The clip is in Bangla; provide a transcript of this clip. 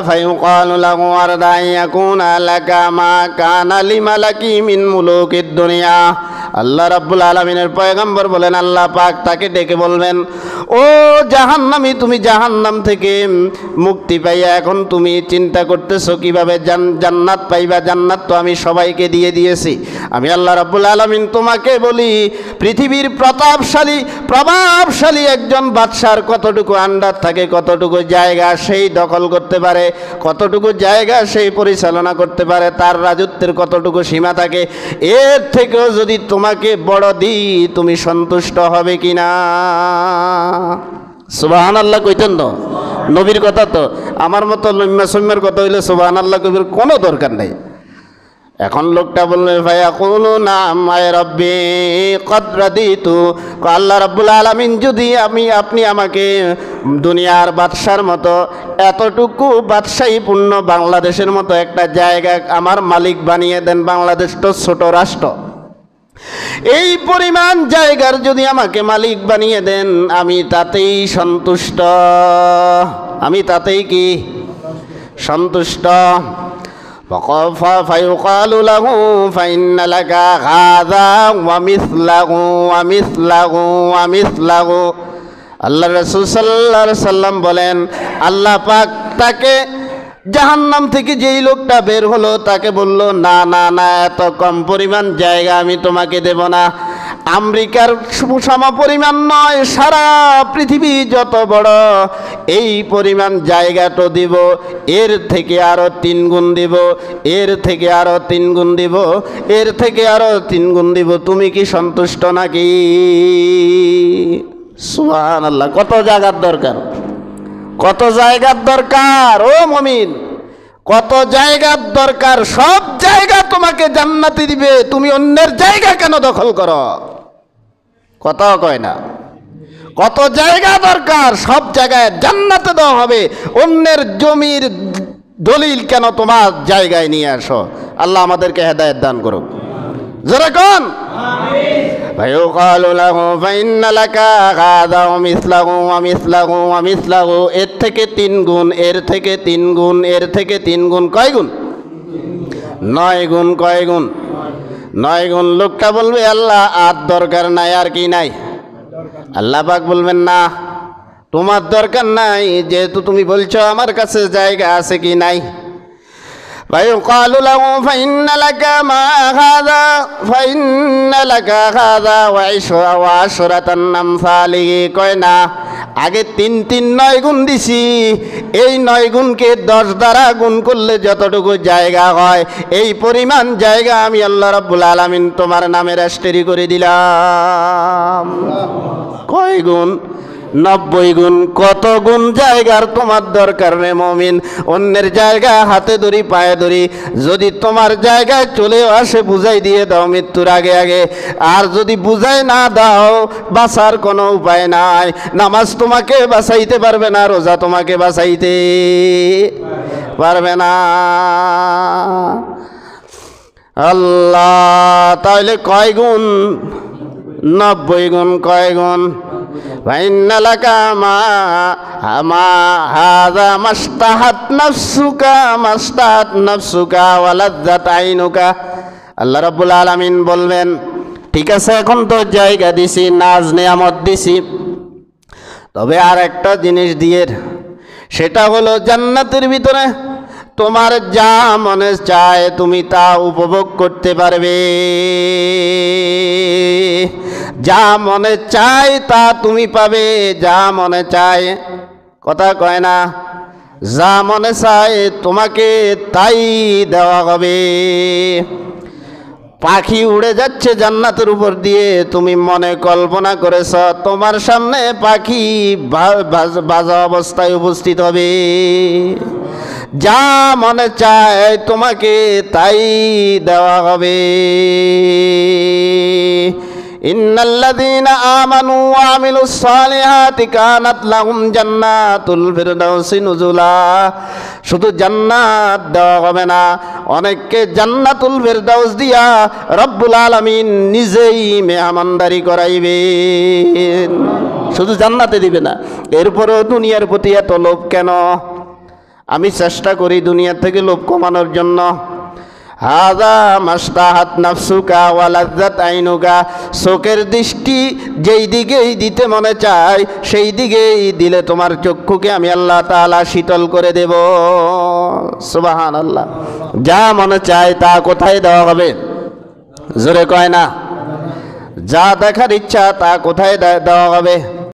فيقال له أرد أن يكون لك ما كان لملك من ملوك الدنيا আল্লাহ রাব্বুল আলামিনের পয়গম্বর বলেন, আল্লাহ পাক তাকে ডেকে বলবেন, ও জাহান্নামী, তুমি জাহান্নাম থেকে মুক্তি পাইয়া এখন তুমি চিন্তা করতেছো কিভাবে জান্নাত পাইবা। জান্নাত তো আমি সবাইকে দিয়ে দিয়েছি। আমি আল্লাহ রাব্বুল আলামিন তোমাকে বলি, পৃথিবীর প্রভাবশালী একজন বাদশার কতটুকু আন্ডার থাকে, কতটুকু জায়গা সেই দখল করতে পারে, কতটুকু জায়গা সেই পরিচালনা করতে পারে, তার রাজত্বের কতটুকু সীমা থাকে, এর থেকেও যদি তোমাকে বড় দিই তুমি সন্তুষ্ট হবে কিনা? সুবহানাল্লাহ কইতেন তো, নবীর কথা তো। আমার মতো লম্মা সম্যের কথা হইলে সুবহানাল্লাহ কবির কোনো দরকার নেই। এখন লোকটা বললে ফায়াকুলুনা আয় রাব্বি ক্বাদ রাদিতু, আল্লাহ রাব্বুল আলামিন যদি আপনি আমাকে দুনিয়ার বাদশার মতো এতটুকু বাদশাহীপূর্ণ বাংলাদেশের মতো একটা জায়গা আমার মালিক বানিয়ে দেন, বাংলাদেশ তো ছোট রাষ্ট্র, এই পরিমাণ জায়গার যদি আমাকে মালিক বানিয়ে দেন আমি তাতেই সন্তুষ্ট, আমি তাতেই কি সন্তুষ্ট। فيقال له فإن لك هذا ومثله ومثله ومثله। আল্লাহ রাসূল সাল্লাল্লাহু আলাইহি সাল্লাম বলেন, আল্লাহ পাক তাকে জাহান্নাম থেকে যেই লোকটা বের হলো তাকে বলল, না না না, এত কম পরিমাণ জায়গা আমি তোমাকে দেব না। আমেরিকার সম পরিমাণ নয়, সারা পৃথিবী যত বড় এই পরিমাণ জায়গাটা দিব, এর থেকে আরো 3 গুণ দিব, এর থেকে আরো 3 গুণ দিব, এর থেকে আরো 3 গুণ দিব। তুমি কি সন্তুষ্ট নাকি? সুবহানাল্লাহ। কত জায়গার দরকার, কত জায়গার দরকার ও মুমিন, কত জায়গার দরকার। সব জায়গা তোমাকে জান্নাতে দিবে, তুমি অন্যের জায়গা কেন দখল করো? কথা কয় না। কত জায়গা দরকার, সব জায়গায় জান্নাতে দেওয়া হবে, অন্যের জমির দলিল কেন তোমার জায়গায় নিয়ে আসো? আল্লাহ আমাদেরকে হেদায়েত দান করুক। জোরে কোন আমিন। ফায়ুকালু লাহু ফাইন্না লাকা হাযা ওয়া মিসলাহু ওয়া মিসলাহু ওয়া মিসলাহু, এর থেকে 3 গুণ, এর থেকে 3 গুণ, এর থেকে 3 গুণ। কয় গুণ? 9 গুণ। কয় গুণ? 9 গুণ। লোকটা বলবে, আল্লাহ আর দরকার নাই, আর কি নাই? আল্লাহ পাক বলবেন, না তোমার দরকার নাই, যেহেতু তুমি বলছো আমার কাছে জায়গা আছে কি নাই। فيقال له فإن لك ما هذا فإن لك هذا وعشرة أمثاله। কয় না, আগে 3 9 গুণ দিছি, এই 9 গুণকে 10 দ্বারা গুণ করলে যতটুকু জায়গা হয় এই পরিমাণ জায়গা আমি আল্লাহ রাব্বুল আলামিন তোমার নামে রেজিস্ট্রি করে দিলাম। কয় গুণ? 90 গুণ। কত গুণ জায়গার তোমার দরকার রে মুমিন? অন্যের জায়গা হাতে ধরি পায়ে ধরি, যদি তোমার জায়গায় চলে আসে বুঝাই দিয়ে দাও মৃত্যুর আগে আগে। আর যদি বুঝাই না দাও বাঁচার কোনো উপায় নাই। নামাজ তোমাকে বাঁচাইতে পারবে না, রোজা তোমাকে বাঁচাইতে পারবে না। আল্লাহ, তাহলে কয় গুণ? 90 গুণ। কয় গুণ? ফাইন্না লাকা মা হাযা মাস্তাহাত নাফসুকা ওয়া লাযযাত আইনুকা। আল্লাহ রাব্বুল আলামিন বলবেন, ঠিক আছে এখন তো জায়গা দিছি, নাজ নিয়ামত দিছি, তবে আর একটা জিনিস দিয়ে, সেটা হলো জান্নাতের ভিতরে তোমার যা মনে চায় তুমি তা উপভোগ করতে পারবে। যা মনে চায় তা তুমি পাবে, যা মনে চায়। কথা কয় না, যা মনে চায় তোমাকে তাই দেওয়া হবে। পাখি উড়ে যাচ্ছে জান্নাতের উপর দিয়ে, তুমি মনে কল্পনা করেছ তোমার সামনে পাখি বাজা অবস্থায় উপস্থিত হবে। যা মনে চায় তোমাকে তাই দেওয়া হবে। ইন্নাল্লাযীনা আমানু ওয়া আমিলুস সালিহাতি কানাত লাহুম জান্নাতুল ফিরদাউসি নুজুলা। শুধু জান্নাত দেওয়া হবে না, অনেককে জান্নাতুল ফিরদাউস দিয়া রব্বুল আলামিন নিজেই মেহমানদারি করাইবেন। শুধু জান্নাতে দিবে না, এরপরও দুনিয়ার প্রতি এত লোভ কেন? আমি চেষ্টা করি দুনিয়া থেকে লোভ কমানোর জন্য। হাযা মাশতাহাত নাফসুকা ওয়া লাযযাত আইনুকা, চোখের দৃষ্টি যেই দিকেই দিতে মনে চায় সেই দিকেই দিলে তোমার চক্ষুকে আমি আল্লাহ তাআলা শীতল করে দেব। সুবহানাল্লাহ। যা মনে চায় তা কোথায় দেওয়া হবে? জোরে কয় না। যা দেখার ইচ্ছা তা কোথায় দেওয়া হবে?